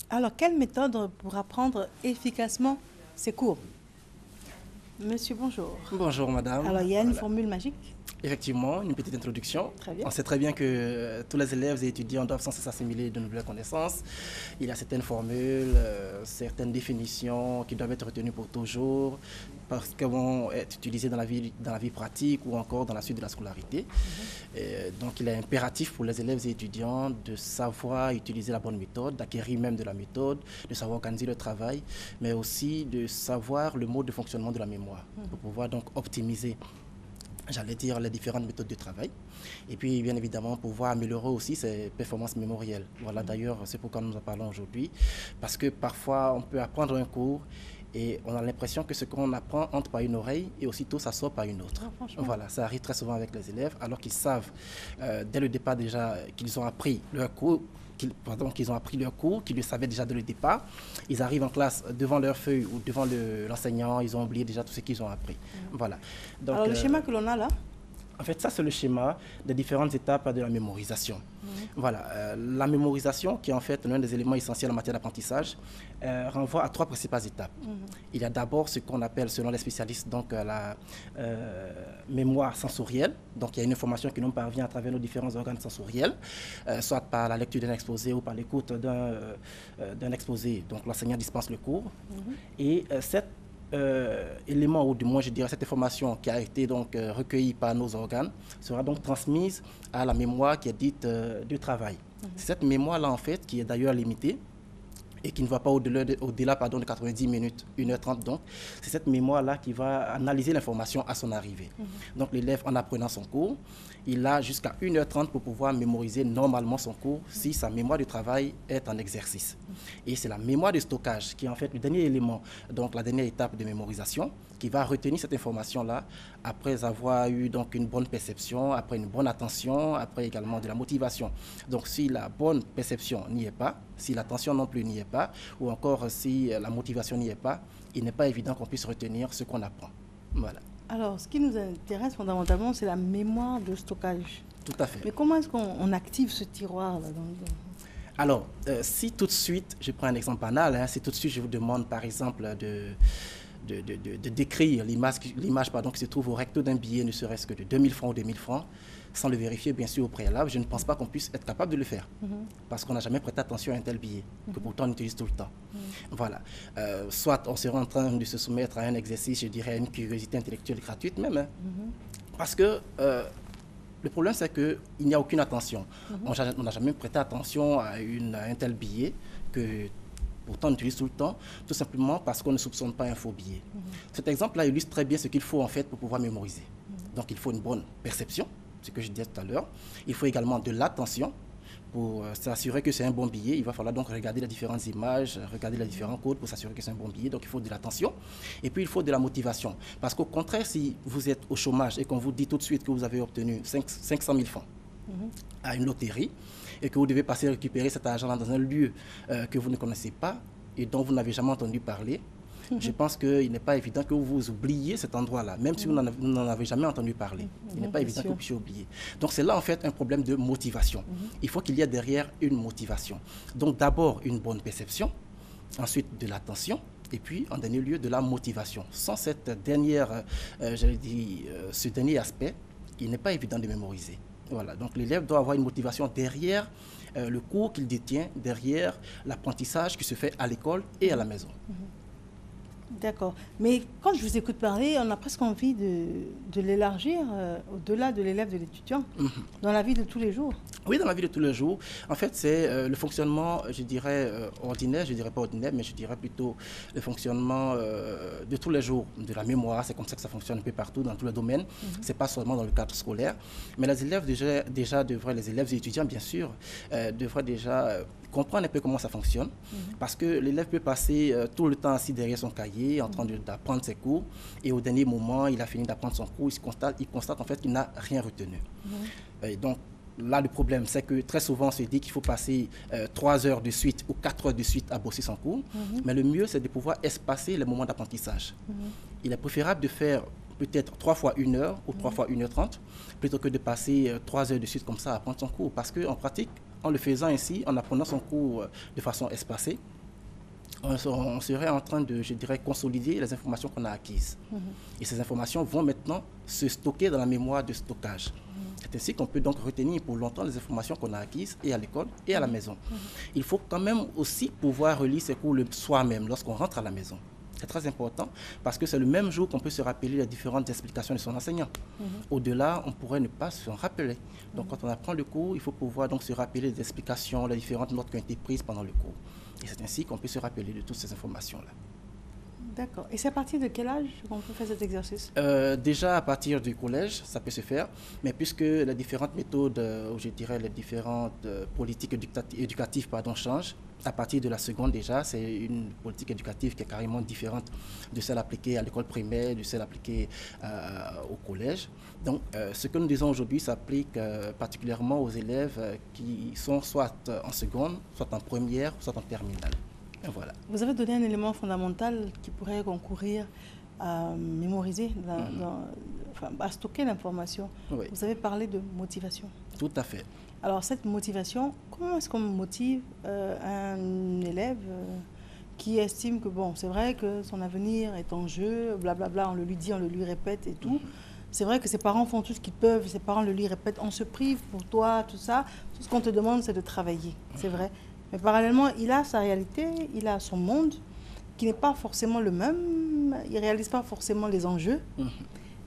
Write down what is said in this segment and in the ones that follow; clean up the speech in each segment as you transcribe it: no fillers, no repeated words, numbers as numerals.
Alors, quelle méthode pour apprendre efficacement ces cours? Monsieur, bonjour. Bonjour madame. Alors, il y a une Voilà. formule magique. Effectivement, une petite introduction. Très bien. On sait très bien que tous les élèves et étudiants doivent sans cesse assimiler de nouvelles connaissances. Il y a certaines formules, certaines définitions qui doivent être retenues pour toujours parce qu'elles vont être utilisées dans la vie pratique ou encore dans la suite de la scolarité. Donc il est impératif pour les élèves et étudiants de savoir utiliser la bonne méthode, d'acquérir même de la méthode, de savoir organiser le travail, mais aussi de savoir le mode de fonctionnement de la mémoire pour pouvoir donc optimiser, j'allais dire, les différentes méthodes de travail. Et puis, bien évidemment, pouvoir améliorer aussi ses performances mémorielles. Voilà, d'ailleurs, c'est pourquoi nous en parlons aujourd'hui. Parce que parfois, on peut apprendre un cours et on a l'impression que ce qu'on apprend entre par une oreille et aussitôt ça sort par une autre. Ah, franchement. Voilà, ça arrive très souvent avec les élèves, alors qu'ils savent dès le départ déjà qu'ils ont appris leur cours, qu'ils ont appris leur cours, qu'ils le savaient déjà dès le départ. Ils arrivent en classe devant leur feuille ou devant l'enseignant, ils ont oublié déjà tout ce qu'ils ont appris. Voilà. Donc, Alors, le schéma que l'on a là, en fait, ça, c'est le schéma des différentes étapes de la mémorisation. Voilà, la mémorisation, qui est en fait l'un des éléments essentiels en matière d'apprentissage, renvoie à trois principales étapes. Il y a d'abord ce qu'on appelle, selon les spécialistes, donc, la mémoire sensorielle. Donc, il y a une information qui nous parvient à travers nos différents organes sensoriels, soit par la lecture d'un exposé ou par l'écoute d'un exposé. Donc, l'enseignant dispense le cours. Et cette élément, ou du moins je dirais cette information qui a été donc recueillie par nos organes, sera donc transmise à la mémoire qui est dite du travail. C'est cette mémoire-là en fait qui est d'ailleurs limitée et qui ne va pas au-delà de 90 minutes, 1h30 donc. C'est cette mémoire-là qui va analyser l'information à son arrivée. Donc l'élève, en apprenant son cours, il a jusqu'à 1h30 pour pouvoir mémoriser normalement son cours si sa mémoire de travail est en exercice. Et c'est la mémoire de stockage qui est en fait le dernier élément, donc la dernière étape de mémorisation, qui va retenir cette information-là après avoir eu donc une bonne perception, après une bonne attention, après également de la motivation. Donc si la bonne perception n'y est pas, si l'attention non plus n'y est pas, ou encore si la motivation n'y est pas, il n'est pas évident qu'on puisse retenir ce qu'on apprend. Voilà. alors, ce qui nous intéresse fondamentalement, c'est la mémoire de stockage. Tout à fait. Mais comment est-ce qu'on active ce tiroir là Alors, si tout de suite, je prends un exemple banal, hein, si tout de suite je vous demande par exemple de décrire l'image qui se trouve au recto d'un billet, ne serait-ce que de 2000 francs ou 2000 francs, sans le vérifier bien sûr au préalable, je ne pense pas qu'on puisse être capable de le faire. Parce qu'on n'a jamais prêté attention à un tel billet, que pourtant on utilise tout le temps. Voilà. Soit on serait en train de se soumettre à un exercice, je dirais, une curiosité intellectuelle gratuite même. Hein. Parce que le problème, c'est qu'il n'y a aucune attention. On n'a jamais prêté attention à un tel billet que pourtant on utilise tout le temps, tout simplement parce qu'on ne soupçonne pas un faux billet. Cet exemple-là illustre très bien ce qu'il faut en fait pour pouvoir mémoriser. Donc il faut une bonne perception, ce que je disais tout à l'heure. Il faut également de l'attention pour s'assurer que c'est un bon billet. Il va falloir donc regarder les différentes images, regarder les différents codes pour s'assurer que c'est un bon billet. Donc il faut de l'attention. Et puis il faut de la motivation. Parce qu'au contraire, si vous êtes au chômage et qu'on vous dit tout de suite que vous avez obtenu 500 000 francs à une loterie et que vous devez passer récupérer cet argent dans un lieu que vous ne connaissez pas et dont vous n'avez jamais entendu parler, je pense qu'il n'est pas évident que vous oubliez cet endroit-là, même si vous n'en avez jamais entendu parler. Il n'est pas évident que vous puissiez oublier. Donc c'est là en fait un problème de motivation. Il faut qu'il y ait derrière une motivation. Donc d'abord une bonne perception, ensuite de l'attention, et puis en dernier lieu de la motivation. Sans cette dernière, ce dernier aspect, il n'est pas évident de mémoriser. Voilà. Donc l'élève doit avoir une motivation derrière le cours qu'il détient, derrière l'apprentissage qui se fait à l'école et à la maison. D'accord. Mais quand je vous écoute parler, on a presque envie de l'élargir au-delà de l'élève, de l'étudiant, dans la vie de tous les jours. Oui, dans la vie de tous les jours. En fait, c'est le fonctionnement, je dirais, ordinaire, je dirais pas ordinaire, mais je dirais plutôt le fonctionnement de tous les jours, de la mémoire. C'est comme ça que ça fonctionne un peu partout, dans tous les domaines. C'est pas seulement dans le cadre scolaire. Mais les élèves déjà devraient, les élèves et étudiants, bien sûr, devraient déjà comprendre un peu comment ça fonctionne. Parce que l'élève peut passer tout le temps assis derrière son cahier, en train d'apprendre ses cours, et au dernier moment, il a fini d'apprendre son cours, il constate en fait qu'il n'a rien retenu. Et donc, là, le problème, c'est que très souvent, on se dit qu'il faut passer 3 heures de suite ou 4 heures de suite à bosser son cours. Mais le mieux, c'est de pouvoir espacer les moments d'apprentissage. Il est préférable de faire peut-être 3 fois 1 heure ou 3 fois 1h30, plutôt que de passer 3 heures de suite comme ça à apprendre son cours. Parce qu'en pratique, En le faisant ainsi, en apprenant son cours de façon espacée, on serait en train de, je dirais, consolider les informations qu'on a acquises. Et ces informations vont maintenant se stocker dans la mémoire de stockage. C'est ainsi qu'on peut donc retenir pour longtemps les informations qu'on a acquises et à l'école et à la maison. Il faut quand même aussi pouvoir relire ces cours le soir même, lorsqu'on rentre à la maison. C'est très important parce que c'est le même jour qu'on peut se rappeler les différentes explications de son enseignant. Au-delà, on pourrait ne pas s'en rappeler. Donc quand on apprend le cours, il faut pouvoir donc se rappeler les explications, les différentes notes qui ont été prises pendant le cours. Et c'est ainsi qu'on peut se rappeler de toutes ces informations-là. D'accord. Et c'est à partir de quel âge qu'on peut faire cet exercice? Déjà à partir du collège, ça peut se faire, mais puisque les différentes méthodes, ou je dirais les différentes politiques éducatives changent, à partir de la seconde déjà, c'est une politique éducative qui est carrément différente de celle appliquée à l'école primaire, de celle appliquée au collège. Donc ce que nous disons aujourd'hui s'applique particulièrement aux élèves qui sont soit en seconde, soit en première, soit en terminale. Voilà. Vous avez donné un élément fondamental qui pourrait concourir à mémoriser, à stocker l'information. Oui. Vous avez parlé de motivation. Tout à fait. Alors cette motivation, comment est-ce qu'on motive un élève qui estime que bon, c'est vrai que son avenir est en jeu, blablabla, on le lui dit, on le lui répète et tout. C'est vrai que ses parents font tout ce qu'ils peuvent, ses parents le lui répètent, on se prive pour toi, tout ça. Tout ce qu'on te demande, c'est de travailler, c'est vrai. Mais parallèlement, il a sa réalité, il a son monde qui n'est pas forcément le même, il ne réalise pas forcément les enjeux.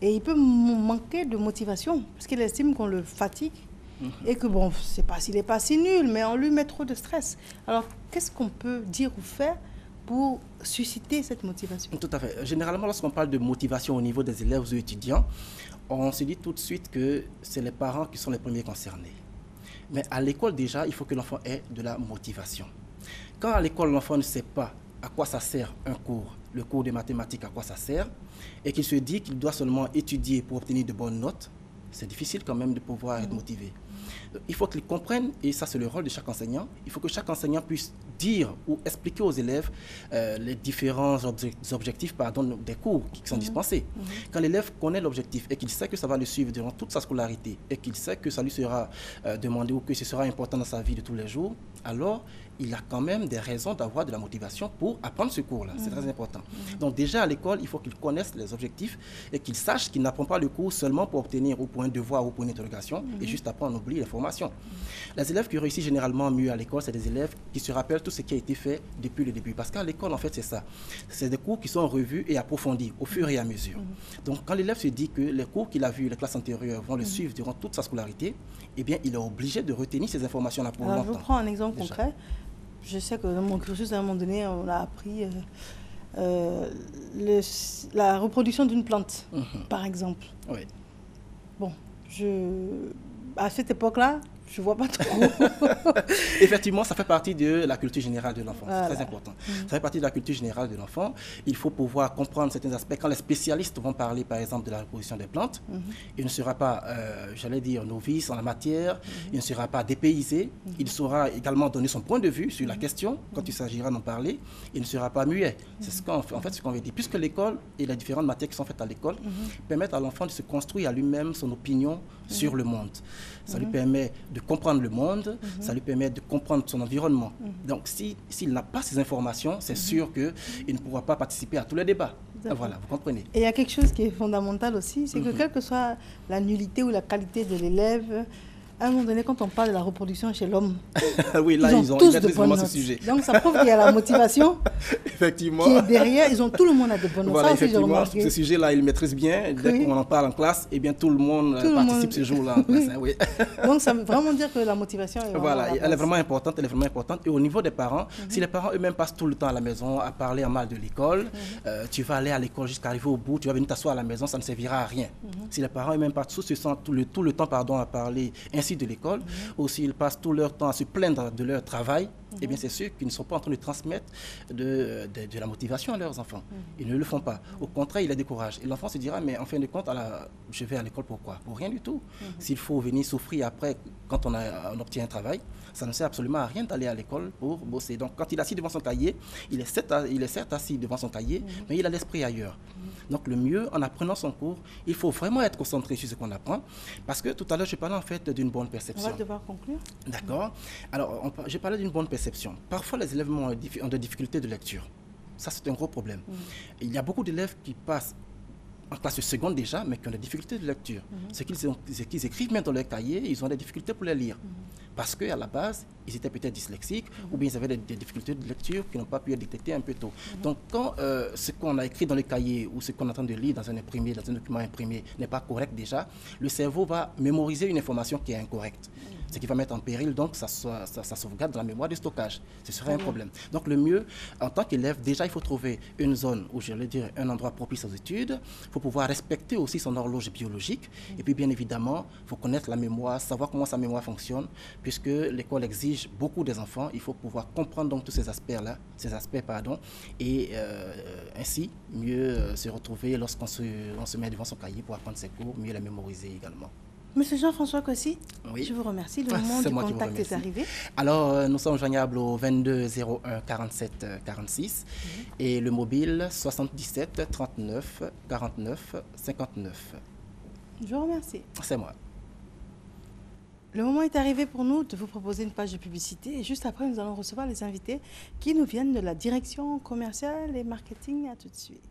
Et il peut manquer de motivation parce qu'il estime qu'on le fatigue et que bon, c'est pas s'il n'est pas si nul, mais on lui met trop de stress. Alors, qu'est-ce qu'on peut dire ou faire pour susciter cette motivation? Tout à fait. Généralement, lorsqu'on parle de motivation au niveau des élèves ou étudiants, on se dit tout de suite que c'est les parents qui sont les premiers concernés. Mais à l'école, déjà, il faut que l'enfant ait de la motivation. Quand à l'école, l'enfant ne sait pas à quoi ça sert un cours, le cours de mathématiques, à quoi ça sert, et qu'il se dit qu'il doit seulement étudier pour obtenir de bonnes notes, c'est difficile quand même de pouvoir être motivé. Il faut qu'ils comprennent, et ça c'est le rôle de chaque enseignant, il faut que chaque enseignant puisse dire ou expliquer aux élèves les différents objectifs des cours qui sont dispensés. Quand l'élève connaît l'objectif et qu'il sait que ça va le suivre durant toute sa scolarité et qu'il sait que ça lui sera demandé ou que ce sera important dans sa vie de tous les jours, alors il a quand même des raisons d'avoir de la motivation pour apprendre ce cours-là. C'est très important. Donc déjà à l'école, il faut qu'il connaisse les objectifs et qu'il sache qu'il n'apprend pas le cours seulement pour obtenir ou pour un devoir ou pour une interrogation et juste après on oublie l'information. Les élèves qui réussissent généralement mieux à l'école, c'est des élèves qui se rappellent tout ce qui a été fait depuis le début. Parce qu'à l'école, en fait, c'est ça. C'est des cours qui sont revus et approfondis au fur et à mesure. Donc quand l'élève se dit que les cours qu'il a vus, les classes antérieures, vont le suivre durant toute sa scolarité, eh bien, il est obligé de retenir ces informations-là pour longtemps. Je vous prends un exemple concret. Je sais que dans mon cursus, à un moment donné, on a appris la reproduction d'une plante, par exemple. Oui. Bon, à cette époque-là, je ne vois pas trop. Effectivement, ça fait partie de la culture générale de l'enfant. Voilà. C'est très important. Ça fait partie de la culture générale de l'enfant. Il faut pouvoir comprendre certains aspects. Quand les spécialistes vont parler, par exemple, de la reproduction des plantes, il ne sera pas, j'allais dire, novice en la matière. Il ne sera pas dépaysé. Il saura également donner son point de vue sur la question quand il s'agira d'en parler. Il ne sera pas muet. C'est ce qu'on veut dire. Puisque l'école et les différentes matières qui sont faites à l'école permettent à l'enfant de se construire à lui-même son opinion sur le monde. Ça lui permet de comprendre le monde, ça lui permet de comprendre son environnement. Donc, s'il n'a pas ces informations, c'est sûr qu'il ne pourra pas participer à tous les débats. Voilà, vous comprenez. Et il y a quelque chose qui est fondamental aussi, c'est que quelle que soit la nullité ou la qualité de l'élève, à un moment donné, quand on parle de la reproduction chez l'homme, oui, là, ils maîtrisent vraiment ce sujet. Donc, ça prouve qu'il y a la motivation effectivement. qui est derrière. Tout le monde a de bonnes notes. Voilà, ça effectivement, ce sujet-là, ils maîtrisent bien. Dès qu'on en parle en classe, eh bien, tout le monde participe ce jour-là en classe. Oui. Donc, ça veut vraiment dire que la motivation est voilà, elle est vraiment importante. Et au niveau des parents, si les parents eux-mêmes passent tout le temps à la maison à parler en mal de l'école, tu vas aller à l'école jusqu'à arriver au bout, tu vas venir t'asseoir à la maison, ça ne servira à rien. Si les parents eux-mêmes passent tout le temps à parler ainsi de l'école, ou s'ils passent tout leur temps à se plaindre de leur travail, eh bien c'est sûr qu'ils ne sont pas en train de transmettre de la motivation à leurs enfants. Ils ne le font pas. Au contraire, ils les découragent. Et l'enfant se dira, mais en fin de compte, je vais à l'école pourquoi? Pour rien du tout. S'il faut venir souffrir après, quand on obtient un travail, ça ne sert absolument à rien d'aller à l'école pour bosser. Donc quand il est assis devant son cahier, il est certes assis devant son cahier, mais il a l'esprit ailleurs. Donc le mieux, en apprenant son cours, il faut vraiment être concentré sur ce qu'on apprend. Parce que tout à l'heure, je parlais en fait d'une bonne perception. On va devoir conclure. D'accord. Alors, je parlais d'une bonne perception. Parfois, les élèves ont des difficultés de lecture. Ça, c'est un gros problème. Il y a beaucoup d'élèves qui passent en classe seconde déjà, mais qui ont des difficultés de lecture. Ce qu'ils écrivent même dans leur cahier, ils ont des difficultés pour les lire. Parce qu'à la base, ils étaient peut-être dyslexiques ou bien ils avaient des difficultés de lecture qui n'ont pas pu être détectées un peu tôt. Donc, quand ce qu'on a écrit dans le cahier ou ce qu'on est en train de lire dans un document imprimé n'est pas correct déjà, le cerveau va mémoriser une information qui est incorrecte. Ce qui va mettre en péril donc sa sauvegarde dans la mémoire de stockage. Ce serait un problème. Donc le mieux, en tant qu'élève, déjà il faut trouver une zone où, j'allais dire, un endroit propice aux études. Il faut pouvoir respecter aussi son horloge biologique. Et puis bien évidemment, il faut connaître la mémoire, savoir comment sa mémoire fonctionne, puisque l'école exige beaucoup des enfants. Il faut pouvoir comprendre donc tous ces aspects-là, et ainsi mieux se retrouver lorsqu'on se met devant son cahier pour apprendre ses cours, mieux les mémoriser également. Monsieur Jean-François Cossy, oui. Je vous remercie. Le moment du contact est arrivé. Alors, nous sommes joignables au 22 01 47 46 et le mobile 77 39 49 59. Je vous remercie. C'est moi. Le moment est arrivé pour nous de vous proposer une page de publicité et juste après, nous allons recevoir les invités qui nous viennent de la direction commerciale et marketing. À tout de suite.